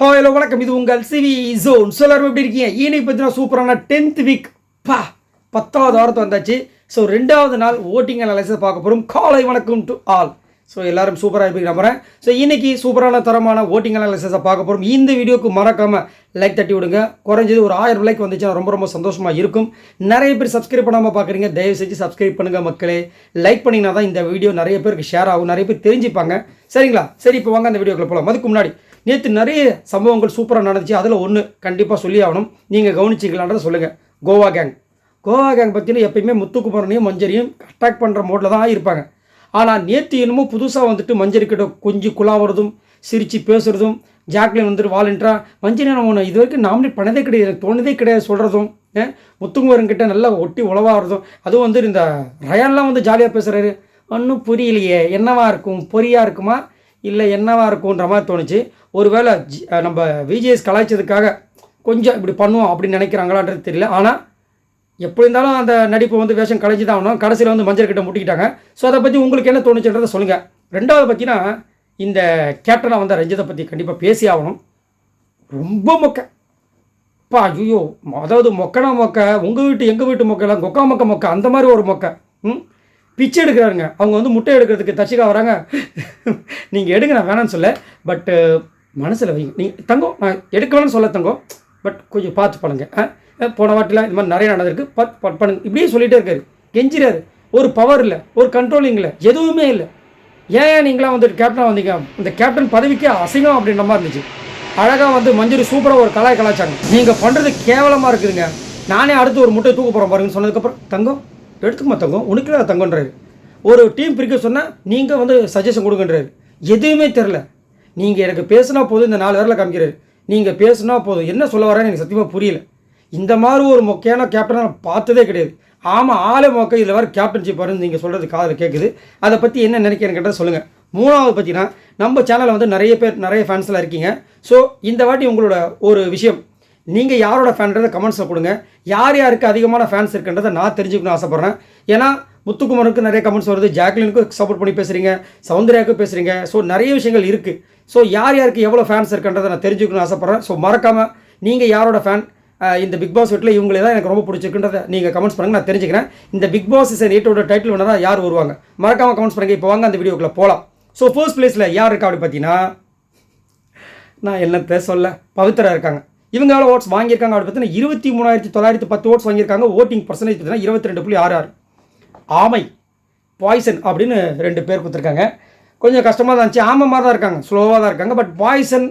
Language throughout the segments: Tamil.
ஹலோ வணக்கம். இது உங்கள் சிவி ஜோன். எல்லாரும் எப்படி இருக்கீங்க? இன்னைக்கு பார்த்தீங்கன்னா சூப்பரான 10th வீக் 10வது வாரத்து வந்தாச்சு. ஸோ 2வது நாள் ஓட்டிங் அனாலிசிஸ் பார்க்க போகிறோம். காலை வணக்கம் டு ஆல். ஸோ எல்லாரும் சூப்பராக இருப்பீங்க நம்புறேன். ஸோ இன்றைக்கி சூப்பரான தரமான ஓட்டிங் அனாலிசிஸை பார்க்க போகிறோம். இந்த வீடியோக்கு மறக்காமல் லைக் தட்டி விடுங்க. குறைஞ்சது ஒரு 1000 லைக் வந்துச்சுன்னா ரொம்ப ரொம்ப சந்தோஷமாக இருக்கும். நிறைய பேர் சப்ஸ்கிரைப் பண்ணாமல் பார்க்குறீங்க, தயவு செஞ்சு சப்ஸ்கிரைப் பண்ணுங்கள் மக்களே. லைக் பண்ணிங்கன்னா தான் இந்த வீடியோ நிறைய பேருக்கு ஷேர் ஆகும், நிறைய பேர் தெரிஞ்சுப்பாங்க. சரிங்களா? சரி, இப்போ வாங்க அந்த வீடியோக்குள்ள போகலாம். அதுக்கு முன்னாடி நேற்று நிறைய சம்பவங்கள் சூப்பராக நடந்துச்சு. அதில் ஒன்று கண்டிப்பாக சொல்லி ஆகணும். நீங்கள் கவனிச்சிக்கலான்றதை சொல்லுங்கள். கோவா கேங் பார்த்தீங்கன்னா எப்பயுமே முத்துக்குமரனையும் மஞ்சரியும் அட்டாக் பண்ணுற மோடில் தான் இருப்பாங்க. ஆனால் நேற்று என்னமோ புதுசாக வந்துட்டு மஞ்சரிக்கிட்ட கொஞ்சம் குழாவுறதும் சிரித்து பேசுகிறதும், ஜாக்லின் வந்துட்டு வாலண்டியரா மஞ்சரி நான் ஒன்று இது வரைக்கும் நாமினேட் பண்ணதே கிடையாது, எனக்கு தோணுதே கிடையாது சொல்கிறதும், முத்துக்குமரன்கிட்ட நல்லா ஒட்டி உழவாகிறதும், அதுவும் வந்து இந்த ரயான்லாம் வந்து ஜாலியாக பேசுகிறாரு. ஒன்றும் புரியலையே, என்னவா இருக்கும், பொரியாக இருக்குமா இல்லை என்னவா இருக்குன்ற மாதிரி தோணுச்சு. ஒருவேளை நம்ம விஜேஎஸ் கலாய்ச்சதுக்காக கொஞ்சம் இப்படி பண்ணுவோம் அப்படின்னு நினைக்கிறாங்களான்றது தெரியல. ஆனால் எப்படி இருந்தாலும் அந்த நடிப்பு வந்து வேஷம் கலைஞ்சி தான் ஆகணும். கடைசியில் வந்து மஞ்சள் கிட்ட முட்டிக்கிட்டாங்க. ஸோ அதை பற்றி உங்களுக்கு என்ன தோணுச்சுன்றதை சொல்லுங்கள். ரெண்டாவது பார்த்தீங்கன்னா இந்த கேப்டனாக வந்த ரஞ்சித்தை பற்றி கண்டிப்பாக பேசி ஆகணும். ரொம்ப மொக்கப்பா, ஐயோ, அதாவது மொக்கனா மொக்க, உங்கள் வீட்டு எங்கள் வீட்டு மொக்கைலாம் கொக்கா மொக்க அந்த மாதிரி ஒரு மொக்க. பிச்சை எடுக்கிறாருங்க. அவங்க வந்து முட்டை எடுக்கிறதுக்கு தச்சிக்கா வராங்க. நீங்கள் எடுங்க, நான் வேணான்னு சொல்ல, பட்டு மனசில் வைங்க. நீங்கள் தங்கம், நான் எடுக்க வேணும்னு சொல்ல தங்கம், பட் கொஞ்சம் பார்த்து பண்ணுங்க. போன வாட்டிலாம் இது மாதிரி நிறைய நடந்திருக்கு, பண்ணுங்க. இப்படியே சொல்லிகிட்டே இருக்காரு, கெஞ்சிறாரு. ஒரு பவர் இல்லை, ஒரு கண்ட்ரோலிங் இல்லை, எதுவுமே இல்லை. ஏன் நீங்களாம் வந்து கேப்டன் வந்தீங்க? இந்த கேப்டன் பதவிக்கே அசிங்கம் அப்படின்ற மாதிரி இருந்துச்சு. அழகாக வந்து மஞ்சரி சூப்பராக ஒரு கலாய்ச்சாங்க. நீங்கள் பண்ணுறது கேவலமாக இருக்குதுங்க, நானே அடுத்து ஒரு முட்டை தூக்க போகிறேன் பாருங்கன்னு சொன்னதுக்கப்புறம் தங்கம் எடுத்துக்குமா தங்கம், உனக்குல தங்கன்றாரு. ஒரு டீம் பிரிக்க சொன்னால் நீங்கள் வந்து சஜஷன் கொடுங்கன்றாரு. எதுவுமே தெரில. நீங்கள் எனக்கு பேசுனா போதும், இந்த 4 பேரில் காமிக்கிறாரு. நீங்கள் பேசுனா போதும், என்ன சொல்ல வரேன்னு எனக்கு சத்தியமாக புரியல. இந்த மாதிரி ஒரு மொக்கையான கேப்டனை நான் பார்த்ததே கிடையாது. ஆமாம், ஆளே மொக்க, இதில் வேறு கேப்டன்ஷிப் வரும்னு நீங்கள் சொல்கிறது காதில் கேட்குது. அதை பற்றி என்ன நினைக்கிறேன்னு கேட்டால் சொல்லுங்கள். மூணாவது பார்த்தீங்கன்னா நம்ம சேனலில் வந்து நிறைய பேர் நிறைய ஃபேன்ஸ்லாம் இருக்கீங்க. ஸோ இந்த வாட்டி உங்களோட ஒரு விஷயம், நீங்கள் யாரோட ஃபேன்றதை கமெண்ட்ஸில் கொடுங்க. யார் யாருக்கு அதிகமான ஃபேன்ஸ் இருக்குன்றதை நான் தெரிஞ்சுக்கணும்னு ஆசைப்பட்றேன். ஏன்னா முத்துக்குமருக்கு நிறைய கமெண்ட்ஸ் வருது, ஜாக்லினுக்கு சப்போர்ட் பண்ணி பேசுகிறீங்க, சௌந்தர்யாவுக்கு பேசுகிறீங்க. ஸோ நிறைய விஷயங்கள் இருக்குது. ஸோ யார் யாருக்கு எவ்வளோ ஃபேன்ஸ் இருக்குன்றதை நான் தெரிஞ்சுக்கணும்னு ஆசைப்பட்றேன். ஸோ மறக்காமல் நீங்கள் யாரோட ஃபேன், இந்த பிக் பாஸ் வீட்டில் இவங்களே தான் எனக்கு ரொம்ப பிடிச்சிருக்குன்றதை நீங்கள் கமெண்ட்ஸ் பண்ணுங்கள், நான் தெரிஞ்சுக்கிறேன். இந்த பிக் பாஸ் சீசன் 8 டைட்டில் வினராக யார் வருவாங்க மறக்காமல் கமெண்ட்ஸ் பண்ணுங்கள். இப்போ வாங்க அந்த வீடியோக்குள்ளே போகலாம். ஸோ ஃபர்ஸ்ட் பிளேஸில் யார் இருக்கா அப்படி பார்த்தீங்கன்னா, நான் என்னத்தை சொல்ல, பவித்ரா இருக்காங்க. இவங்க எவ்வளோ ஓட்ஸ் வாங்கியிருக்காங்க அப்படி பார்த்தீங்கன்னா 23,910 ஓட்ஸ் வாங்கியிருக்காங்க. ஓட்டிங் பர்சன்டேஜ் பார்த்தீங்கன்னா 22.66. ஆமை பாய்சன் அப்படின்னு 2 பேர் கொடுத்துருக்காங்க. கொஞ்சம் கஷ்டமாக தான் இருந்துச்சு. ஆமை மாதிரி தான் இருக்காங்க, ஸ்லோவாக தான் இருக்காங்க. பட் பாய்சன்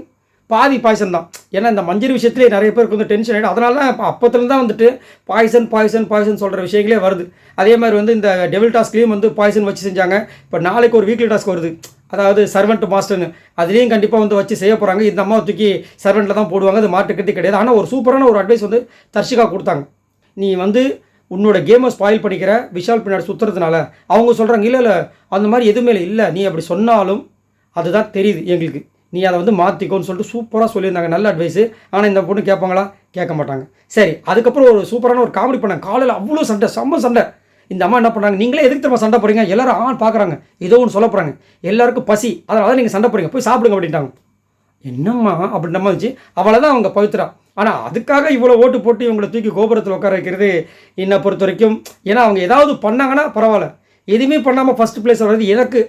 பாதி பாய்சன் தான். ஏன்னா இந்த மஞ்சள் விஷயத்துலேயே நிறைய பேருக்கு வந்து டென்ஷன் ஆகிடும். அதனால தான் இப்போ அப்போத்துலேருந்து தான் வந்துட்டு பாய்சன் சொல்கிற விஷயங்களே வருது. அதே மாதிரி வந்து இந்த டெவில் டாஸ்க்லேயும் வந்து பாய்சன் வச்சு செஞ்சாங்க. இப்போ நாளைக்கு ஒரு வீக்லி டாஸ்க் வருது, அதாவது சர்வெண்ட் மாஸ்டர்னு, அதுலேயும் கண்டிப்பாக வந்து வச்சு செய்ய போகிறாங்க. இந்த அம்மா தூக்கி சர்வெண்ட்டில் தான் போடுவாங்க, அது மாட்டுக்கட்டி கிடையாது. ஆனால் ஒரு சூப்பரான ஒரு அட்வைஸ் வந்து தர்ஷிகா கொடுத்தாங்க. நீ வந்து உன்னோட கேமை ஸ்பாயில் பண்ணிக்கிற விஷால் பின்னாடி சுற்றுறதுனால. அவங்க சொல்கிறாங்க இல்லை அந்த மாதிரி எதுவுமே இல்லை, நீ அப்படி சொன்னாலும் அதுதான் தெரியுது எங்களுக்கு, நீ அதை வந்து மாற்றிக்கோன்னு சொல்லிட்டு சூப்பராக சொல்லியிருந்தாங்க. நல்ல அட்வைஸு. ஆனால் இந்த பொண்ணு கேட்பாங்களா? கேட்க மாட்டாங்க. சரி, அதுக்கப்புறம் ஒரு சூப்பரான ஒரு காமெடி பண்ணாங்க. காலையில் அவ்வளோ சண்டை, செம்ம சண்டை. இந்த அம்மா என்ன பண்ணாங்க, நீங்களே எதுக்கு திரும்ப சண்டை போகிறீங்க, எல்லோரும் பார்க்குறாங்க, ஏதோ ஒன்று சொல்ல போகிறாங்க, எல்லாருக்கும் பசி, அதனால தான் நீங்கள் சண்டை போகிறீங்க, போய் சாப்பிடுங்க அப்படின்ட்டாங்க. என்னம்மா அப்படின்ற மாதிரி இருந்துச்சு. அவளை தான் அவங்க பவித்ரா. ஆனால் அதுக்காக இவ்வளோ ஓட்டு போட்டு இவங்களை தூக்கி கோபுரத்தில் உட்கார வைக்கிறது என்னை பொறுத்த வரைக்கும், ஏன்னா அவங்க ஏதாவது பண்ணாங்கன்னா பரவாயில்ல, எதுவுமே பண்ணாமல் ஃபஸ்ட் பிளேஸ் வர்றது எனக்கு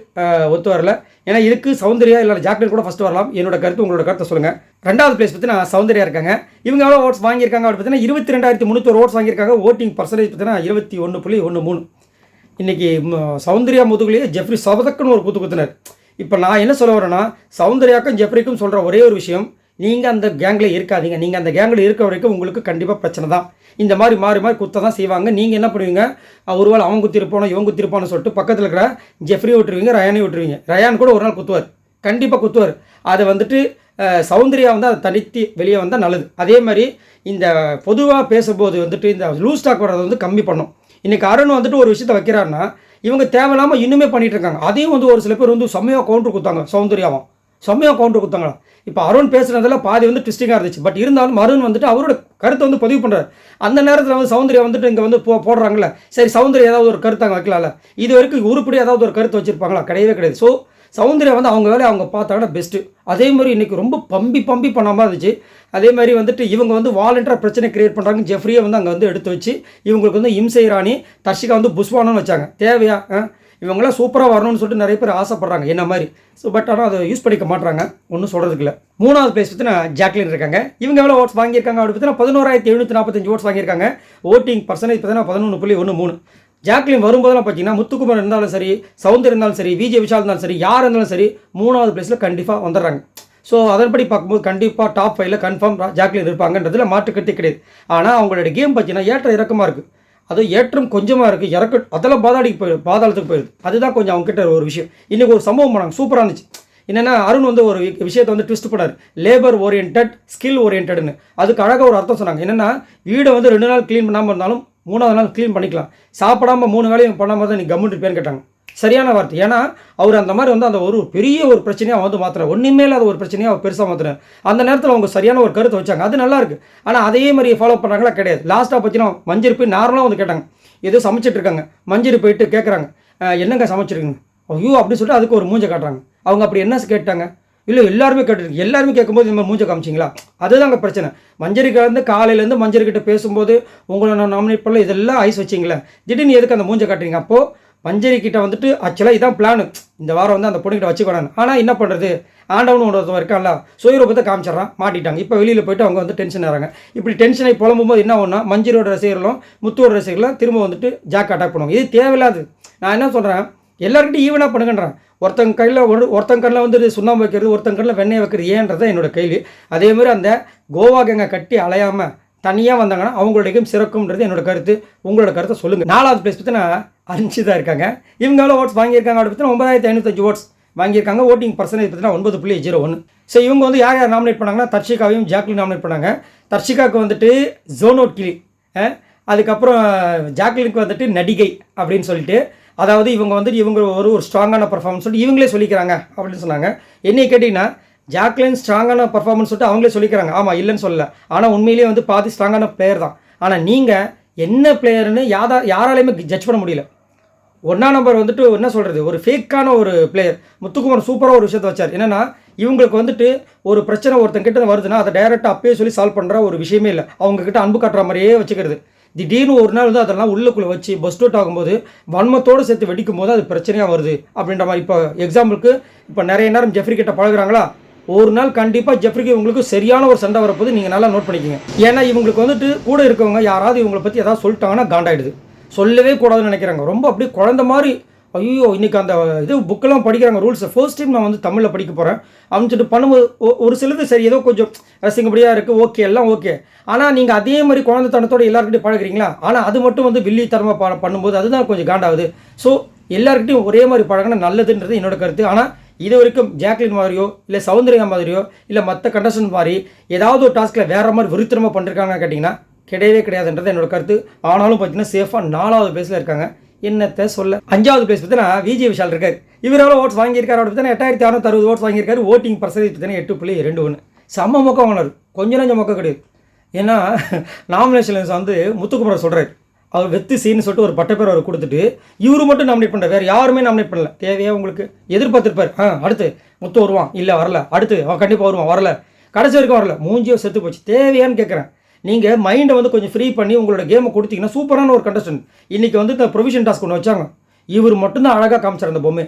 ஒத்து வரல. ஏன்னா இதுக்கு சௌந்தர்யா இல்லை ஜாக்லின் கூட ஃபஸ்ட்டு வரலாம். என்னோட கருத்து, உங்களோட கருத்தை சொல்லுங்கள். 2வது பிளேஸ் பார்த்தீங்கன்னா சௌந்தர்யா இருக்காங்க. இவங்க எவ்வளோ ஓட்ஸ் வாங்கியிருக்காங்க அப்படி பார்த்தீங்கன்னா 22,300 ஓட்ஸ் வாங்கியிருக்காங்க. ஓட்டிங் பர்சன்டேஜ் பார்த்தீங்கன்னா 21.13. இன்றைக்கி சௌந்தர்யா முதுகுலேயே ஜெஃப்ரி சபதக்குன்னு ஒரு குத்துனார். இப்போ நான் என்ன சொல்ல வரேன்னா, சௌந்தர்யாக்கும் ஜெஃப்ரிக்கும் சொல்கிற ஒரே ஒரு விஷயம், நீங்கள் அந்த கேங்கில் இருக்காதீங்க. நீங்கள் அந்த கேங்கில் இருக்க வரைக்கும் உங்களுக்கு கண்டிப்பாக பிரச்சனை தான். இந்த மாதிரி மாறி குத்த தான் செய்வாங்க. நீங்கள் என்ன பண்ணுவீங்க, ஒருவேளை அவன் குத்திருப்பானோ இவன் குத்திருப்பானு சொல்லிட்டு பக்கத்தில் இருக்கிற ஜெஃப்ரி விட்டுருவீங்க, ரயானே விட்டுருவீங்க. ரயான் கூட ஒரு நாள் குத்துவார், கண்டிப்பாக குத்துவார். அதை வந்துட்டு சௌந்தர்யா வந்து அதை தனித்து வெளியே வந்தால் நல்லது. அதே மாதிரி இந்த பொதுவாக பேசும்போது வந்துட்டு இந்த லூஸ் டாக் வர்றது வந்து கம்மி பண்ணும். இன்றைக்கி அருண் வந்துட்டு ஒரு விஷயத்தை வைக்கிறாருன்னா இவங்க தேவையில்லாமல் இன்னுமே பண்ணிகிட்டு இருக்காங்க. அதையும் வந்து ஒரு சில பேர் வந்து செம்மையாக கவுண்டர் கொடுத்தாங்க. சௌந்தர்யாவும் செம்மையாக கவுண்டர் கொடுத்தாங்களா. இப்போ அருண் பேசுகிறதுல பாதி வந்து ட்விஸ்டிங்காக இருந்துச்சு. பட் இருந்தாலும் அருண் வந்துட்டு அவரோட கருத்தை வந்து பதிவு பண்ணுறாரு. அந்த நேரத்தில் வந்து சௌந்தர்யா வந்துட்டு இங்கே வந்து போடுறாங்களே, சரி சௌந்தர்யா ஏதாவது ஒரு கருத்து அங்கே வைக்கலாம்ல. இது வரைக்கும் உருப்படி ஏதாவது ஒரு கருத்து வச்சுருப்பாங்களா? கிடையவே கிடையாது. ஸோ சௌந்தர்யா வந்து அவங்க வேலையை அவங்க பார்த்தாங்கன்னா பெஸ்ட்டு. அதே மாதிரி இன்றைக்கி ரொம்ப பம்பி பண்ணாமல் இருந்துச்சு. அதே மாதிரி வந்துட்டு இவங்க வந்து வாலண்டியராக பிரச்சனை கிரியேட் பண்ணுறாங்க. ஜெஃப்ரியை வந்து அங்கே வந்து எடுத்து வச்சு இவங்களுக்கு வந்து இம்சை ராணி, தர்ஷிகா வந்து புஷ்வானு வச்சாங்க. தேவையா? இவங்களாம் சூப்பராக வரணும்னு சொல்லிட்டு நிறைய பேர் ஆசைப்பட்றாங்க என்ன மாதிரி. ஸோ பட் ஆனால் அதை யூஸ் பண்ணிக்க மாட்டாங்க, ஒன்றும் சொல்கிறதுக்கு இல்லை. 3வது பிளேஸ் பற்றினா ஜாக்லின் இருக்காங்க. இவங்க எவ்வளோ ஓட்ஸ் வாங்கியிருக்காங்க அப்படி பார்த்தீங்கன்னா 11,745 ஓட்ஸ் வாங்கியிருக்காங்க. ஓட்டிங் பர்சன்டேஜ் பார்த்தீங்கன்னா 11.13. ஜாக்லின் வரும்போதெல்லாம் பார்த்தீங்கன்னா முத்துக்குமார் இருந்தாலும் சரி, சவுந்தர் இருந்தாலும் சரி, விஜய் விஷால் இருந்தாலும் சரி, யார் இருந்தாலும் சரி 3வது பிளேஸில் கண்டிப்பாக வந்துடுறாங்க. ஸோ அதன்படி பார்க்கும்போது கண்டிப்பாக டாப் 5ல் கன்ஃபார்ம் ஜாக்லின் இருப்பாங்கன்றதுல மாற்றுக்கருத்தே கிடையாது. ஆனால் அவங்களோட கேம் பார்த்தீங்கன்னா ஏற்ற இறக்கமாக இருக்குது. அதுவும் ஏற்றம் கொஞ்சமாக இருக்குது, அதெல்லாம் பாதாளத்துக்கு போயிடுது. அதுதான் கொஞ்சம் அவங்ககிட்ட ஒரு விஷயம். இன்றைக்கி ஒரு சம்பவம் பண்ணாங்க, சூப்பராக இருந்துச்சு. என்னென்னா அருண் வந்து ஒரு விஷயத்தை வந்து ட்விஸ்ட் பண்ணார். லேபர் ஓரியன்ட், ஸ்கில் ஓரியன்ட்னு. அதுக்கு அழகாக ஒரு அர்த்தம் சொன்னாங்க. என்னென்னா வீடை வந்து 2 நாள் க்ளீன் பண்ணாமல் இருந்தாலும் 3வது நாள் க்ளீன் பண்ணிக்கலாம். சாப்பிடாமல் 3 வேலையும் பண்ணாமல் தான் நீ கம்முன்னு இருப்பேன்னு கேட்டாங்க. சரியான வார்த்தை. ஏன்னா அவர் அந்த மாதிரி வந்து அந்த ஒரு பெரிய ஒரு பிரச்சனையாக வந்து மாற்றுறாரு. ஒன்றுமே இல்லாத ஒரு பிரச்சனையாக அவர் பெருசாக மாற்றுறாரு. அந்த நேரத்தில் அவங்க சரியான ஒரு கருத்தை வச்சாங்க, அது நல்லாயிருக்கு. ஆனால் அதே மாதிரி ஃபாலோ பண்ணுறாங்களா? கிடையாது. லாஸ்ட்டாக பார்த்தீங்கன்னா மஞ்சள் போய் நார்மலாக வந்து கேட்டாங்க, ஏதோ சமைச்சிட்டு இருக்காங்க. மஞ்சள் போயிட்டு கேட்குறாங்க, என்னங்க சமைச்சிருக்குங்க? ஐயோ அப்படின்னு சொல்லிட்டு அதுக்கு ஒரு மூஞ்சை காட்டுறாங்க. அவங்க அப்படி என்ன கேட்டாங்க? இல்லை எல்லாருமே கேட்டுருக்கு. எல்லாருமே கேட்கும்போது இந்த மாதிரி மூஞ்சை காமிச்சிங்களா? அதுதாங்க பிரச்சனை. மஞ்சரிக்கா வந்து காலையிலேருந்து மஞ்சரிக்கிட்ட பேசும்போது உங்களை நான் நாமினேட் பண்ணல, இதெல்லாம் ஐஸ் வச்சிங்களே, திடீர்னு எதுக்கு அந்த மூஞ்சை காட்டுறீங்க? அப்போது மஞ்சரிக்கிட்ட வந்துட்டு ஆக்சுவலாக இதான் பிளானு, இந்த வாரம் வந்து அந்த பொண்ணுக்கிட்ட வச்சுக்கணும். ஆனால் என்ன பண்ணுறது, ஆண்டவனு ஒருத்தவன் இருக்கான்ல, சுயரூபத்தை காமிச்சிட்றான், மாட்டிட்டாங்க. இப்போ வெளியில் போய்ட்டு அவங்க வந்து டென்ஷன் ஆகிறாங்க. இப்படி டென்ஷனை புலம்பும்போது என்ன ஒன்றா மஞ்சரியோட ரசிகர்களும் முத்துவோட ரசிகர்களும் திரும்ப வந்துட்டு ஜாக் அட்டாக் பண்ணுவாங்க. இது தேவையில்லாது. நான் என்ன சொல்கிறேன், எல்லாருக்கிட்டையும் ஈவனாக பண்ணுங்கன்றேன். ஒருத்தங்க கண்ணில் வந்து சுண்ணாம்பு வைக்கிறது, ஒருத்தங்க கண்ணில் வெண்ணெய் வைக்கிறது ஏன்றதை என்னோட கேள்வி. அதேமாதிரி அந்த கோவா கேங்கை கட்டி அலையாமல் தனியாக வந்தாங்கன்னா அவங்களுடைய கேம் சிறக்கும்ன்றது என்னோட கருத்து. உங்களோட கருத்தை சொல்லுங்கள். 4வது பிளேஸ் பார்த்தீங்கன்னா அன்ஷிதா இருக்காங்க. இவங்க எவ்வளோ ஓட்ஸ் வாங்கியிருக்காங்க அப்படி பார்த்தீங்கன்னா 9,505 ஓட்ஸ் வாங்கியிருக்காங்க. ஓட்டிங் பர்சன்டேஜ் பார்த்தீங்கன்னா 9.01. ஸோ இவங்க வந்து யார் யார் நாமினேட் பண்ணாங்கன்னா தர்ஷிகாவையும் ஜாக்லின் நாமினேட் பண்ணாங்க. தர்ஷிகாவுக்கு வந்துட்டு ஜோனோட் கிளி, அதுக்கப்புறம் ஜாக்லினுக்கு வந்துட்டு நடிகை அப்படின்னு சொல்லிட்டு, அதாவது இவங்க வந்துட்டு இவங்க ஒரு ஸ்ட்ராங்கான பர்ஃபார்மன்ஸ் சொல்லிட்டு இவங்களே சொல்லிக்கிறாங்க அப்படின்னு சொன்னாங்க. என்னை கேட்டிங்கன்னா ஜாக்லின் ஸ்ட்ராங்கான பர்ஃபார்மன்ஸ் சொல்லிட்டு அவங்களே சொல்லிக்கிறாங்க. ஆமாம், இல்லைன்னு சொல்லலை. ஆனால் உண்மையிலேயே வந்து பாதி ஸ்ட்ராங்கான பிளேயர் தான். ஆனால் நீங்கள் என்ன பிளேயர்னு யாராலையுமே ஜட்ஜ் பண்ண முடியல. 1ஆம் நம்பர் வந்துட்டு என்ன சொல்கிறது, ஒரு ஃபேக்கான ஒரு பிளேயர். முத்துக்குமார் சூப்பராக ஒரு விஷயத்தை வச்சார். என்னென்னா இவங்களுக்கு வந்துட்டு ஒரு பிரச்சனை ஒருத்தங்கிட்ட வருதுன்னா அதை டைரெக்டாக அப்பயே சொல்லி சால்வ் பண்ணுற ஒரு விஷயமே இல்லை. அவங்கக்கிட்ட அன்பு காட்டுற மாதிரியே வச்சுக்கிறது. திடீர்னு ஒரு நாள் வந்து அதெல்லாம் உள்ளுக்குள்ளே வச்சு பஸ்ட் அவுட் ஆகும்போது வன்மத்தோடு சேர்த்து வெடிக்கும் போது அது பிரச்சனையாக வருது அப்படின்ற மாதிரி. இப்போ எக்ஸாம்பிளுக்கு இப்போ நிறைய நேரம் ஜெஃப்ரி கிட்ட பழகுறாங்களா, ஒரு நாள் கண்டிப்பாக ஜெஃப்ரிக்கு உங்களுக்கு சரியான ஒரு சண்டை வரப்போது நீங்கள் நல்லா நோட் பண்ணிக்கோங்க. ஏன்னா இவங்களுக்கு வந்துட்டு கூட இருக்கவங்க யாராவது இவங்களை பற்றி எதாவது சொல்லிட்டாங்கன்னா காண்டாயிடுது. சொல்லவே கூடாதுன்னு நினைக்கிறாங்க. ரொம்ப அப்படியே குழந்த மாதிரி, ஐயோ இன்றைக்கி அந்த இது புக்கெல்லாம் படிக்கிறாங்க, ரூல்ஸை ஃபர்ஸ்ட் டைம் நான் வந்து தமிழில் படிக்க போகிறேன் அப்படின்னு சொல்லிட்டு பண்ணும்போது ஒரு சிலது சரி ஏதோ கொஞ்சம் ரசிங்கப்படியாக இருக்குது, ஓகே எல்லாம் ஓகே. ஆனால் நீங்கள் அதே மாதிரி குழந்தைத்தனத்தோடு எல்லாருக்கிட்டையும் பழகிறீங்களா? ஆனால் அது மட்டும் வந்து வில்லித்தனமாக பண்ணும்போது அதுதான் கொஞ்சம் காண்டாகுது. ஸோ எல்லாருக்கிட்டையும் ஒரே மாதிரி பழகினா நல்லதுன்றது என்னோட கருத்து. ஆனால் இது வரைக்கும் ஜாக்லின் மாதிரியோ இல்லை சௌந்தர்யா மாதிரியோ இல்லை மற்ற கண்டஸ்டன்ட் மாதிரி ஏதாவது ஒரு டாஸ்கில் வேறு மாதிரி விருத்தரமாக பண்ணிருக்காங்கன்னு கேட்டிங்கன்னா கிடையவே கிடையாதுன்றது என்னோட கருத்து. ஆனாலும் பார்த்தீங்கன்னா சேஃபாக 4வது பிளேஸில் இருக்காங்க. என்னத்தை சொல்ல. 5வது பிளேஸ் பார்த்தீங்கன்னா விஜய் விஷால் இருக்கார். இவர் எவ்வளோ ஓட்ஸ் வாங்கியிருக்காரு அப்படி பார்த்தீங்கன்னா 8,660 ஓட்ஸ் வாங்கியிருக்காரு. ஓட்டிங் பர்சன்டேஜ் பார்த்தீங்கன்னா 8.21. செம்ம மொக்கம் வாங்கினார், கொஞ்சம் நஞ்சம் மொக்கம் கிடையாது. ஏன்னா நாமினேஷன்ஸ் வந்து முத்துக்குமார் சொல்கிறார், அவர் வெத்து சீன்னு சொல்லிட்டு ஒரு பட்டப்பேர் அவர் கொடுத்துட்டு இவரு மட்டும் நாமினேட் பண்ணுறாரு, வேறு யாருமே நாமினேட் பண்ணல. தேவையா உங்களுக்கு? எதிர்பார்த்துருப்பார், அடுத்து முத்து வருவான், இல்லை வரல, அடுத்து அவன் கண்டிப்பாக வருவான், வரல, கடைசி வரைக்கும் வரல, மூஞ்சியோ செத்து போச்சு. தேவையான்னு கேட்குறேன். நீங்கள் மைண்டை வந்து கொஞ்சம் ஃப்ரீ பண்ணி உங்களோட கேமை கொடுத்தீங்கன்னா சூப்பரான ஒரு கண்டஸ்டன்ட். இன்றைக்கி வந்து இந்த ப்ரொவிஷன் டாஸ்க் ஒன்று வச்சாங்க, இவர் மட்டும்தான் அழகாக காமிச்சார் அந்த பொம்மை,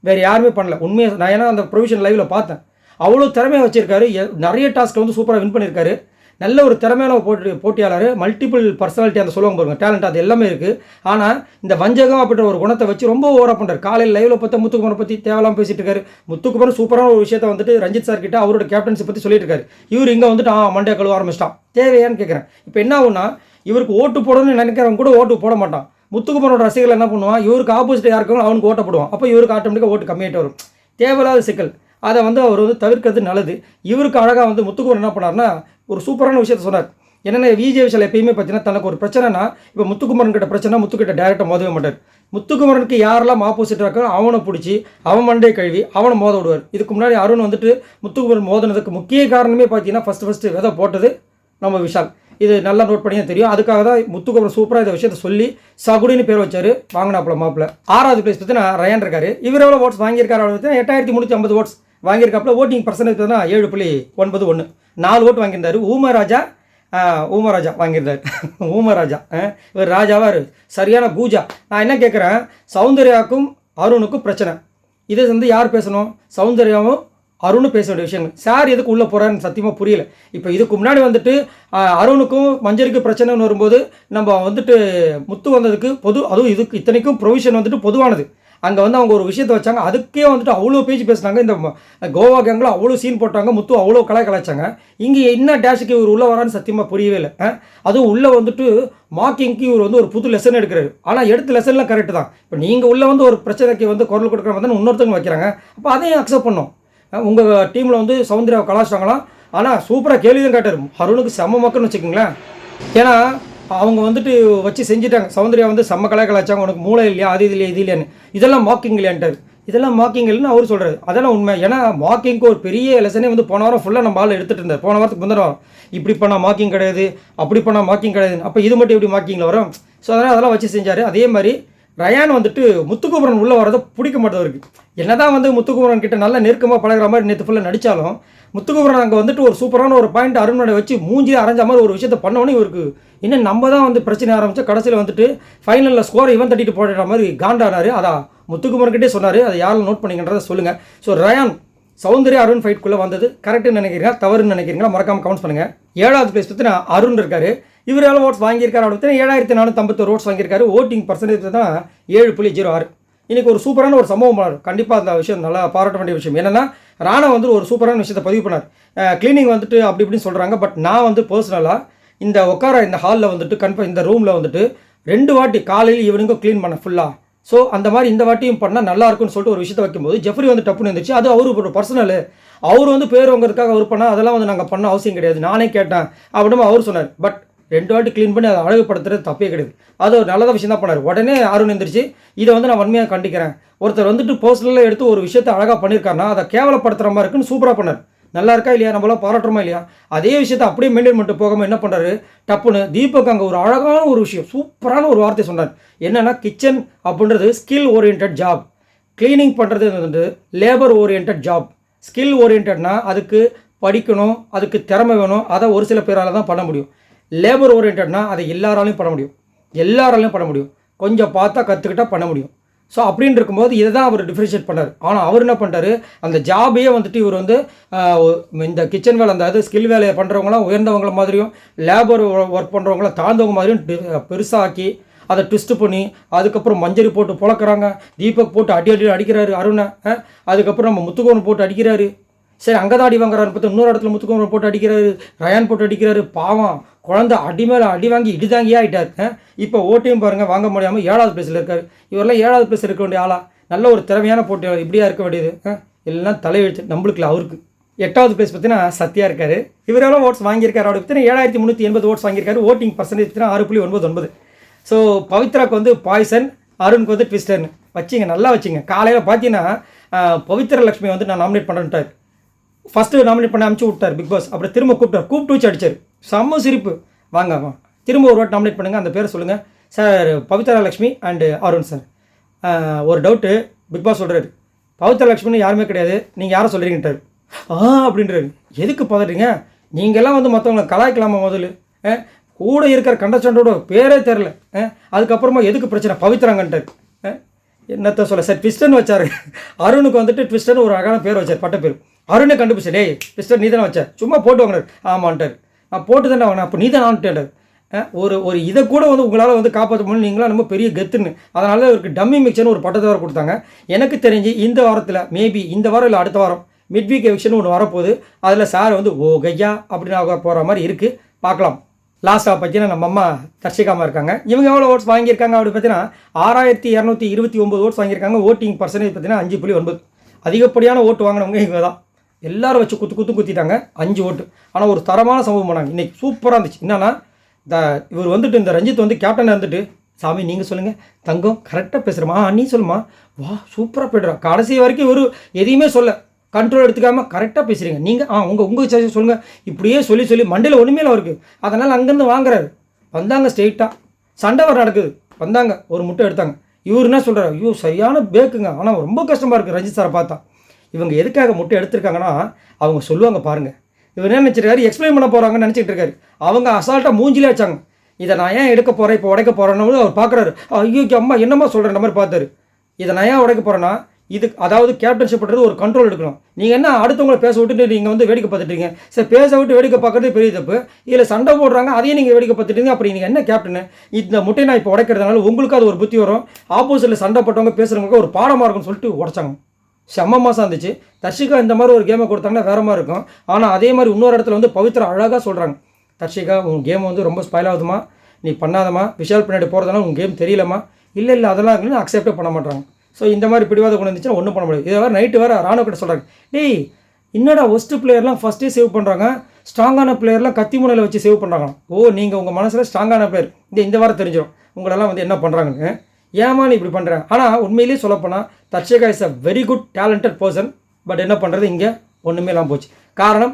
வேறு யாருமே பண்ணல. உண்மையாக நான் ஏன்னா அந்த ப்ரொவிஷன் லைவில் பார்த்தேன், அவ்வளோ திறமையாக வச்சுருக்காரு. நிறைய டாஸ்க்கை வந்து சூப்பராக வின் பண்ணியிருக்காரு. நல்ல ஒரு திறமையான போட்டியாளர், மல்டிபிள் பர்சனாலிட்டி அந்த சொல்லுவாங்க பாருங்க, டேலண்ட் அது எல்லாமே இருக்குது. ஆனால் இந்த வஞ்சகம் அப்படின்ற ஒரு குணத்தை வச்சு ரொம்ப ஓவராக பண்ணுறாரு. காலையில் லைவில் பார்த்தா முத்துக்குமாரை பற்றி தேவையில்லாமல் பேசிட்டு இருக்காரு. முத்துக்குமார் சூப்பரான ஒரு விஷயத்தை வந்துட்டு ரஞ்சித் சார் கிட்ட அவரோட கேப்டன்சி பற்றி சொல்லிட்டு இருக்காரு. இவர் இங்கே வந்துட்டு மண்டே கழுவ ஆரம்பிச்சிட்டான். தேவையான்னு கேட்குறேன். இப்போ என்ன ஆகுனா, இவருக்கு ஓட்டு போடணும்னு நினைக்கிறவங்க கூட ஓட்டு போட மாட்டான். முத்துக்குமாரோட ரசிகர்கள் என்ன பண்ணுவான், இவருக்கு ஆப்போசிட் யாருக்கும் அவனுக்கு ஓட்ட போடுவான். அப்போ இவருக்கு ஆட்டோமேட்டிக்காக ஓட்டு கம்மியாகிட்டு வரும். தேவையில்லாத சிக்கல். அதை வந்து அவர் வந்து தவிர்க்கிறது நல்லது. இவருக்கு அழகாக வந்து முத்துக்குமார் என்ன பண்ணார்னா ஒரு சூப்பரான விஷயத்தை சொன்னார். என்னென்ன விஜய் விஷால் எப்பயுமே பார்த்தீங்கன்னா தனக்கு ஒரு பிரச்சனைனா, இப்போ முத்துக்குமரன் கிட்ட பிரச்சனை முத்துக்கிட்ட டேரெக்டாக மோதவே மாட்டார். முத்துக்குமரனுக்கு யாரெல்லாம் ஆப்போசிட் இருக்காரோ அவனை பிடிச்சி அவன் மண்டே கழுவி அவனை மோத விடுவார். இதுக்கு முன்னாடி அருண் வந்துட்டு முத்துக்குமரன் மோதினதுக்கு முக்கிய காரணமே பார்த்தீங்கன்னா ஃபஸ்ட்டு விதை போட்டது நம்ம விஷால். இது நல்லா நோட் பண்ணி தெரியும். அதுக்காக தான் முத்துக்குமரன் சூப்பராக இந்த விஷயத்தை சொல்லி சகுடின்னு பேர் வச்சார், வாங்கினாப்புல மாப்பிள்ள. 6வது பிளேஸ் பார்த்தீங்கன்னா ரயான் இருக்காரு. இவர் எவ்வளோ ஓட்ஸ் வாங்கியிருக்காரு பார்த்தீங்கன்னா 8350 ஓட்ஸ் வாங்கியிருக்காப்புல. ஓட்டிங் பர்சன்டேஜ் பார்த்தீங்கன்னா 7.91, 4 ஓட்டு வாங்கியிருந்தார். ஊமராஜா வாங்கியிருந்தார். ஊமராஜா இவர் ராஜாவாக சரியான பூஜா. நான் என்ன கேட்குறேன், சௌந்தர்யாவுக்கும் அருணுக்கும் பிரச்சனை. இதை வந்து யார் பேசணும்? சௌந்தர்யாவும் அருணும் பேச வேண்டிய விஷயம். சார் எதுக்கு உள்ளே போகிறான்னு சத்தியமாக புரியல. இப்போ இதுக்கு முன்னாடி வந்துட்டு அருணுக்கும் மஞ்சளுக்கு பிரச்சனைன்னு வரும்போது நம்ம வந்துட்டு முத்து வந்ததுக்கு அதுவும் இதுக்கு இத்தனைக்கும் ப்ரொவிஷன் வந்துட்டு பொதுவானது. அங்கே வந்து அவங்க ஒரு விஷயத்தை வச்சாங்க, அதுக்கே வந்துட்டு அவ்வளோ பேச்சு பேசினாங்க. இந்த கோவா கேங்கில் அவ்வளோ சீன் போட்டாங்க, முத்து அவ்வளோ கலாய்ச்சாங்க. இங்கே என்ன டேஷுக்கு இவர் உள்ளே வரான்னு சத்தியமாக புரியவே இல்லை. அதுவும் உள்ளே வந்துட்டு மார்க்கிங்க்கு இவர் வந்து ஒரு புது லெசன் எடுக்கிறாரு. ஆனால் எடுத்த லெசன்லாம் கரெக்டு தான். இப்போ நீங்கள் உள்ளே வந்து ஒரு பிரச்சனைக்கு வந்து குரல் கொடுக்குற மாதிரி இன்னொருத்தவங்க வைக்கிறாங்க, அப்போ அதையும் அக்செப்ட் பண்ணோம். உங்கள் டீமில் வந்து சௌந்தர்யாவை கலாச்சிட்டாங்களாம். ஆனால் சூப்பராக கேள்வி தான் கேட்டார். அருணுக்கு செம்ம மக்கள்னு வச்சுக்கோங்களேன். ஏன்னா அவங்க வந்துட்டு வச்சு செஞ்சுட்டாங்க. சௌந்தர்யா வந்து செம்ம கலாய்ச்சாங்க, உனக்கு மூளை இல்லையா, அது இல்லையா, இது இல்லையான்னு. இதெல்லாம் மார்க்கிங் இல்லையான்ட்டார். இதெல்லாம் மார்க்கிங் இல்லைன்னு அவர் சொல்கிறார். அதெல்லாம் உண்மை. ஏன்னா மார்க்கிங்க்கு ஒரு பெரிய லெசனே வந்து போன வாரம் ஃபுல்லாக நம்ம ஆள் எடுத்துகிட்டு இருந்தார். போன வாரத்துக்கு முந்தின வாரம் இப்படி பண்ணால் மார்க்கிங் கிடையாது, அப்படி பண்ணால் மார்க்கிங் கிடையாது, அப்போ இது மட்டும் எப்படி மார்க்கிங்கில் வரும்? ஸோ அதெல்லாம் வச்சு செஞ்சார். அதே மாதிரி ரயான் வந்துட்டு முத்துக்குமரன் உள்ளே வரதை பிடிக்க மாட்டேவருக்கு. என்னதான் வந்து முத்துக்குமரன் கிட்ட நல்லா நெருக்கமாக பழகிற மாதிரி நேற்று ஃபுல்லாக நடித்தாலும் முத்துக்குமரன் அங்கே வந்துட்டு ஒரு சூப்பரான ஒரு பாயிண்ட் அருண்மனை வச்சு மூஞ்சி அரைஞ்ச மாதிரி ஒரு விஷயத்தை பண்ணோன்னே இவருக்கு இன்னும் நம்ம தான் வந்து பிரச்சனை ஆரம்பித்தா கடைசியில் வந்துட்டு ஃபைனலில் ஸ்கோரை இவன் தட்டிட்டு போடுற மாதிரி காண்டானார். அதான் முத்துக்குமரன்கிட்டே சொன்னார். அதை யாரும் நோட் பண்ணிங்கன்றதை சொல்லுங்கள். ஸோ ரயான் சௌந்தர்யா அருண் ஃபைட்குள்ளே வந்தது கரெக்டுன்னு நினைக்கிறீங்களா, தவறுன்னு நினைக்கிறீங்களா? மறக்காமல் கமெண்ட்ஸ் பண்ணுங்கள். 7வது பிளேஸ் பற்றி நான் அருண் இருக்கார். இவர் எவ்வளோ ஓட்ஸ் வாங்கியிருக்காரு அப்படின்னு 7451 ஓட்ஸ் வாங்கியிருக்காரு. ஓட்டிங் பர்சன்டேஜ் தான் 7.06. இன்றைக்கி ஒரு சூப்பரான ஒரு சம்பவம் பண்ணார். கண்டிப்பாக அந்த விஷயம் நல்லா பாராட்ட வேண்டிய விஷயம். என்னென்னா ராணா வந்து ஒரு சூப்பரான விஷயத்தை பதிவு பண்ணார். க்ளீனிங் வந்துட்டு அப்படி இப்படின்னு சொல்கிறாங்க. பட் நான் வந்து பர்சனலாக இந்த ஹாலில் வந்துட்டு இந்த ரூமில் வந்துட்டு 2 வாட்டி காலையில் ஈவினிங்கும் க்ளீன் பண்ணேன் ஃபுல்லாக. ஸோ அந்த மாதிரி இந்த வாட்டியும் பண்ணால் நல்லா இருக்குன்னு சொல்லிட்டு ஒரு விஷயத்தை வைக்கும்போது ஜெஃப்ரி வந்து டப்புன்னு இருந்துச்சு. அது அவரு ஒரு பர்சனல், அவர் வந்து பேர் வாங்கிறதுக்காக அவர் பண்ணால் அதெல்லாம் வந்து நாங்கள் பண்ண அவசியம் கிடையாது, நானே கேட்டேன் அப்படின்னு அவர் சொன்னார். பட் 2 வாட்டி க்ளீன் பண்ணி அதை அழகுப்படுத்துறது தப்பே கிடையாது. அது ஒரு நல்ல விஷயம் தான் பண்ணார். உடனே அருண் எந்திரிச்சு இதை வந்து நான் வன்மையாக கண்டிக்கிறேன். ஒருத்தர் வந்துட்டு பர்சனலாக எடுத்து ஒரு விஷயத்தை அழகாக பண்ணியிருக்காருன்னா அதை கேவலப்படுத்துகிற மாதிரி இருக்குன்னு சூப்பராக பண்ணார். நல்லா இருக்கா இல்லையா, நம்மளாம் பாராட்டுறோமா இல்லையா? அதே விஷயத்தை அப்படியே மெயின்டைன் பண்ணிட்டு போகாமல் என்ன பண்ணுறாரு, டப்புன்னு தீபக் அங்கே ஒரு அழகான ஒரு விஷயம், சூப்பரான ஒரு வார்த்தை சொன்னார். என்னென்னா கிச்சன் அப்படின்றது ஸ்கில் ஓரியன்ட் ஜாப், க்ளீனிங் பண்ணுறது வந்து லேபர் ஓரியன்ட் ஜாப். ஸ்கில் ஓரியன்ட்னா அதுக்கு படிக்கணும், அதுக்கு திறமை வேணும், அதை ஒரு சில பேரால் தான் பண்ண முடியும். லேபர் ஓரியன்ட்னா அதை எல்லாராலையும் பண்ண முடியும், கொஞ்சம் பார்த்தா கற்றுக்கிட்டா பண்ண முடியும். ஸோ அப்படின்னு இருக்கும்போது இதை தான் அவர் டிஃப்ரென்ஷியேட் பண்ணார். ஆனால் அவர் என்ன பண்ணிட்டாரு, அந்த ஜாபையே வந்துட்டு இவர் வந்து இந்த கிச்சன் வேலை, அந்த ஸ்கில் வேலையை பண்ணுறவங்களாம் உயர்ந்தவங்கள மாதிரியும் லேபர் ஒர்க் பண்ணுறவங்களாம் தாழ்ந்தவங்க மாதிரியும் பெருசாக்கி அதை ட்விஸ்ட் பண்ணி அதுக்கப்புறம் மஞ்சரி போட்டு புழக்கிறாங்க. தீபக் போட்டு அடிக்கிறாரு அருணை. அதுக்கப்புறம் நம்ம முத்துக்குமரன் போட்டு அடிக்கிறாரு. சரி அங்கே தான் அடி வாங்குறாரு பார்த்தா இன்னொரு இடத்துல முத்துக்குமரன் போட்டு அடிக்கிறாரு, ரயான் போட்டு அடிக்கிறாரு. பாவம் குழந்தை அடி மேலே அடி வாங்கி இடிதாங்கியே ஆகிட்டார். இப்போ ஓட்டையும் பாருங்கள் வாங்க முடியாமல் 7வது பிளேஸில் இருக்கார். இவரெல்லாம் 7வது பிளேஸ் இருக்க வேண்டிய ஆளா? நல்ல ஒரு திறமையான போட்டியாளர் இப்படியா இருக்க வேண்டியது? எல்லாம் தலையெழுத்து நம்மளுக்கு அவருக்கு. 8வது பிளேஸ் பார்த்தீங்கன்னா சத்யா இருக்கார். இவர் எவ்வளோ ஓட்ஸ் வாங்கியிருக்காரு அப்படி பார்த்தீங்கன்னா 7380 ஓட்ஸ் வாங்கியிருக்காரு. ஓட்டிங் பர்சன்டேஜ் பார்த்தீங்கன்னா 6.99. ஸோ பவித்ராவுக்கு வந்து பாய்சன், அருணுக்கு வந்து ட்விஸ்டர்னு வச்சிங்க, நல்லா வச்சிங்க. காலையில் பார்த்தீங்கன்னா பவித்ரா லக்ஷ்மி வந்து நான் நாமினேட் பண்ணுறேன்ட்டார். ஃபஸ்ட்டு நாமினேட் பண்ண அனுப்பிச்சு விட்டார் பிக் பாஸ். அப்புறம் திரும்ப கூப்பிட்டு வச்சு அடித்தார். செம்ம சிரிப்பு. வாங்க திரும்ப ஒரு வாட்டி நாமினேட் பண்ணுங்கள், அந்த பேரை சொல்லுங்கள் sir. Pavithra Lakshmi and Arun sir. ஒரு டவுட்டு, பிக் பாஸ் சொல்கிறாரு பவித்ரா லக்ஷ்மின்னு யாருமே கிடையாது, நீங்கள் யாரை சொல்கிறீங்கன்ட்டார். அப்படின்றாரு. எதுக்கு பதறீங்க? நீங்கள்லாம் வந்து மற்றவங்களை கலாய்க்கலாமா? முதல்ல கூட இருக்கிற கண்டஸ்டண்டோட பேரே தெரில, அதுக்கப்புறமா எதுக்கு பிரச்சனை பவித்ராங்கன்ட்டார். என்னத்த சொல்ல சார், ட்விஸ்டர்னு வச்சார். அருணுக்கு வந்துட்டு ட்விஸ்டர்னு ஒரு அழகான பேர் வச்சார், பட்ட பேர். அருணே கண்டுபிடிச்சா, டேய் ட்விஸ்டர் நீ தானே வச்சார், சும்மா போட்டு வாங்கினார். ஆமான்ட்டார். நான் போட்டு தானே வாங்கினேன், அப்போ நீ தான் ஆன்ட்டார். ஒரு இதை கூட வந்து உங்களால் வந்து காப்பாற்ற முடியும், நீங்களாம் ரொம்ப பெரிய கெத்துன்னு. அதனால அவருக்கு டம்மி மிக்சர்னு ஒரு பட்டத்தை வேறு கொடுத்தாங்க. எனக்கு தெரிஞ்சு இந்த வாரத்தில் மேபி இந்த வாரம் இல்லை அடுத்த வாரம் மிட் வீக் எவிக்ஷன் ஒன்று வரப்போகுது. அதில் சார் வந்து ஓ கையா அப்படின்னு போகிற மாதிரி இருக்குது, பார்க்கலாம். லாஸ்ட்டாக பார்த்தீங்கன்னா நம்ம அம்மா தர்ஷிகாமா இருக்காங்க. இவங்க எவ்வளோ ஓட்ஸ் வாங்கியிருக்காங்க அப்படி பார்த்தீங்கன்னா 6229 ஓட்ஸ் வாங்கியிருக்காங்க. ஓட்டிங் பர்சன்டேஜ் பார்த்தீங்கன்னா 5.9. அதிகப்படியான ஓட்டு வாங்கினவங்க இவங்க தான். எல்லோரும் வச்சு குத்திட்டாங்க 5 ஓட்டு. ஆனால் ஒரு தரமான சம்பவம் பண்ணாங்க இன்றைக்கி, சூப்பராக இருந்துச்சு. என்னன்னா இவர் வந்துட்டு இந்த ரஞ்சித் வந்து கேப்டனாக இருந்துட்டு, சாமி நீங்கள் சொல்லுங்கள் தங்கம் கரெக்டாக பேசுகிறமா, நீ சொல்லுமா, வா சூப்பராக போய்ட்றா, கடைசி வரைக்கும் இவர் எதையுமே சொல்ல கண்ட்ரோல் எடுத்துக்காமல் கரெக்டாக பேசுகிறீங்க நீங்கள். உங்கள் சஜஷன் சொல்லுங்கள். இப்படியே சொல்லி மண்டையில் ஒன்றுமே இல்லை அவருக்கு. அதனால் அங்கேருந்து வாங்குறாரு. வந்தாங்க ஸ்ட்ரெயிட்டாக சண்டை வர நடக்குது. வந்தாங்க ஒரு முட்டை எடுத்தாங்க. இவர் என்ன சொல்கிறார், ஐயோ சரியான பேக்குங்க, ஆனால் ரொம்ப கஷ்டமாக இருக்குது ரஞ்சித் சாரை பார்த்தா. இவங்க எதுக்காக முட்டை எடுத்திருக்காங்கன்னா அவங்க சொல்லுவாங்க பாருங்கள். இவர் என்ன நினச்சிருக்காரு, எக்ஸ்பிளைன் பண்ண போகிறாங்கன்னு நினச்சிட்டு இருக்காரு. அவங்க அசால்ட்டாக மூஞ்சிலே வச்சாங்க. இதை நான் ஏன் எடுக்க போகிறேன், இப்போ உடைக்க போகிறேன்னு அவர் பார்க்குறாரு. ஐயோ அம்மா என்னம்மா சொல்கிறேன் மாதிரி பார்த்தாரு. இதை நான் ஏன் உடைக்க போகிறேன்னா, இது அதாவது கேப்டன்ஷிப் பண்ணுறது ஒரு கண்ட்ரோல் எடுக்கணும். நீங்கள் என்ன அடுத்தவங்களை பேச விட்டுட்டு நீங்கள் வந்து வேடிக்கை பார்த்துட்டீங்க. சரி, பேச விட்டு வேடிக்கை பார்க்குறது பெரிய தப்பு. இதில் சண்டை போடுறாங்க, அதையும் நீங்கள் வேடிக்கை பார்த்துட்டீங்க. அப்படி நீங்கள் என்ன கேப்டனு, இந்த முட்டையை நான் இப்போ உடைக்கிறதுனால உங்களுக்கு அது ஒரு புத்தி வரும், ஆப்போசிட்டில் சண்டை போட்டவங்க பேசுகிறவங்களுக்கு ஒரு பாடமாக இருக்கும்னு சொல்லிட்டு உடைச்சாங்க. செம்ம மாதம் இருந்துச்சு. தர்ஷிகா இந்த மாதிரி ஒரு கேமை கொடுத்தாங்கன்னா வேறு மாதிரி இருக்கும். ஆனால் அதே மாதிரி இன்னொரு இடத்துல வந்து பவித்ரா அழகாக சொல்கிறாங்க, தர்ஷிகா உன் கேம் வந்து ரொம்ப ஸ்பாயில் ஆகுதுமா, நீ பண்ணாதம்மா, விஷால் பின்னாடி போகிறதுனால உங்கள் கேம் தெரியலம்மா. இல்லை அதெல்லாம் அக்செப்டே பண்ண மாட்டாங்க. ஸோ இந்த மாதிரி பிடிவாத கொண்டு வந்துச்சுன்னா ஒன்றும் பண்ண முடியாது. இதை வேறு நைட்டு வேறு ராணுவ கிட்ட சொல்கிறாங்க, டேய் என்னடா ஒஸ்ட்டு பிளேயர்லாம் ஃபஸ்ட்டே சேவ் பண்ணுறாங்க, ஸ்ட்ராங்கான பிளேயர்லாம் கத்தி முனையில் வச்சு சேவ் பண்ணுறாங்க. நீங்கள் உங்கள் மனசில் ஸ்ட்ராங்கான பிளேயர் இந்த வாரம் தெரிஞ்சிடும் உங்களெல்லாம் வந்து என்ன பண்ணுறாங்கன்னு. ஏமா நீ இப்படி பண்ணுறேன். ஆனால் உண்மையிலேயே சொல்லப்போனால் Dharshika is a very good talented person. But என்ன பண்ணுறது, இங்கே ஒன்றுமே இல்லாமல் போச்சு. காரணம்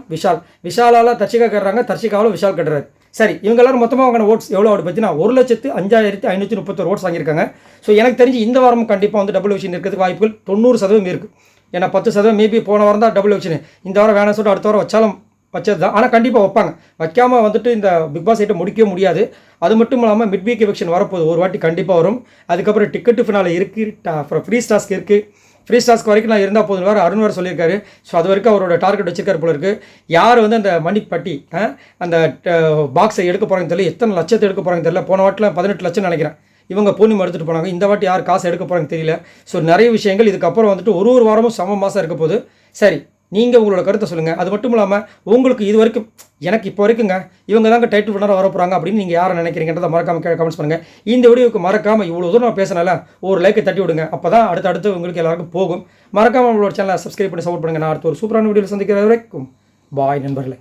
விஷாலால் தர்ஷிகா கட்டுறாங்க, தர்ஷிகாவில் விஷால் கட்டுறாரு. சரி, இவங்க எல்லாரும் மொத்தமாக வாங்கின ஓட்ஸ் எவ்வளோ அப்படி பார்த்தீங்கன்னா 1,05,531 ஓட்ஸ் வாங்கியிருக்காங்க. ஸோ எனக்கு தெரிஞ்சு இந்த வாரமும் கண்டிப்பாக வந்து டபுள் விஷன் இருக்கிறதுக்கு வாய்ப்புகள் 90% இருக்குது. ஏன்னா 10% மேபி போன வாரம் தான் டபுள் விஷன், இந்த வாரம் வேணாம் சொல்லிட்டு அடுத்த வாரம் வச்சாலும் வச்சது தான். ஆனால் கண்டிப்பாக வைப்பாங்க. வைக்காமல் வந்துட்டு இந்த பிக் பாஸ் ஐட்டம் முடிக்கவே முடியாது. அது மட்டும் இல்லாமல் மிட் வீக் எவிக்ஷன் வரப்போகுது, ஒரு வாட்டி கண்டிப்பாக வரும். அதுக்கப்புறம் டிக்கெட்டு ஃபினால இருக்குது, அப்புறம் ஃப்ரீ ஸ்டாஸ்க்கு இருக்குது. ஃப்ரீ ஸ்டாஸ்க்கு வரைக்கும் நான் இருந்தால் போதும் வேறு அருண் வேறு சொல்லியிருக்காரு. ஸோ அது வரைக்கும் அவரோட டார்கெட் வச்சிருக்காரு போல இருக்குது. யார் வந்து அந்த மணிப்பட்டி அந்த பாக்ஸை எடுக்க போகிறாங்க தெரியல, எத்தனை லட்சத்தை எடுக்க போகிறாங்க தெரியல. போன வாட்டில் 18 லட்சம் நினைக்கிறேன் இவங்க பூர்ணிமா எடுத்துகிட்டு போனாங்க. இந்த வாட்டி யார் காசு எடுக்க போகிறாங்க தெரியல. ஸோ நிறைய விஷயங்கள் இதுக்கப்புறம் வந்துட்டு ஒரு வாரமும் சம மாதம் இருக்க போகுது. சரி, நீங்கள் உங்களோட கருத்தை சொல்லுங்கள். அது மட்டும் இல்லாமல் உங்களுக்கு இது வரைக்கும் எனக்கு இப்போ வரைக்குங்க இவங்க தாங்க டைட்டில் வின்னராக வர போகிறாங்க அப்படின்னு நீங்கள் யாரை நினைக்கிறீங்கன்றதை மறக்காமல் கமெண்ட்ஸ் பண்ணுங்கள். இந்த வீடியோக்கு மறக்காமல் இவ்வளோ தூரம் நான் பேசினால ஒரு லைக்கை தட்டி விடுங்க. அப்போ தான் அடுத்து உங்களுக்கு எல்லாருக்கும் போகும். மறக்காமல் உங்களோட சேனலை சப்ஸ்கிரைப் பண்ணி சப்போர்ட் பண்ணுங்கள். நான் அடுத்த ஒரு சூப்பரான வீடியோவில் சந்திக்கிற வரைக்கும் பாய் நண்பர்களே.